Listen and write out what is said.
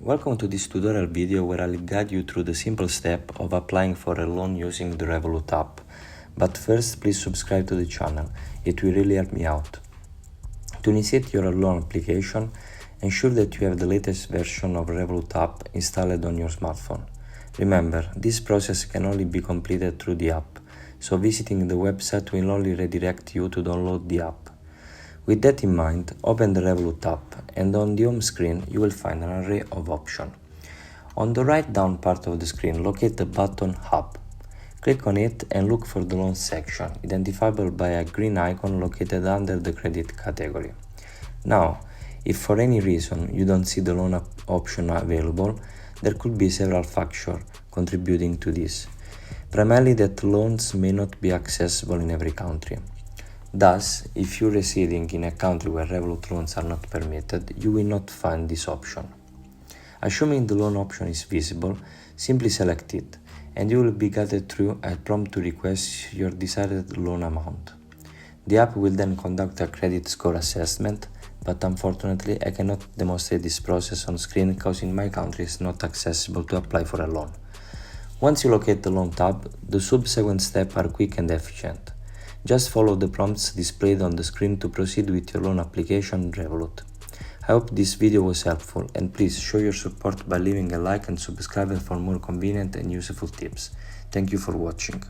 Welcome to this tutorial video where I'll guide you through the simple step of applying for a loan using the Revolut app. But first, please subscribe to the channel, it will really help me out. To initiate your loan application, ensure that you have the latest version of Revolut app installed on your smartphone. Remember, this process can only be completed through the app, so visiting the website will only redirect you to download the app. With that in mind, open the Revolut app and on the home screen you will find an array of options. On the right down part of the screen, locate the button Hub. Click on it and look for the loan section, identifiable by a green icon located under the credit category. Now, if for any reason you don't see the loan option available, there could be several factors contributing to this. Primarily that loans may not be accessible in every country. Thus, if you're residing in a country where Revolut loans are not permitted, you will not find this option. Assuming the loan option is visible, simply select it, and you will be guided through a prompt to request your desired loan amount. The app will then conduct a credit score assessment, but unfortunately I cannot demonstrate this process on screen because in my country it's not accessible to apply for a loan. Once you locate the loan tab, the subsequent steps are quick and efficient. Just follow the prompts displayed on the screen to proceed with your loan application in Revolut. I hope this video was helpful, and please show your support by leaving a like and subscribing for more convenient and useful tips. Thank you for watching.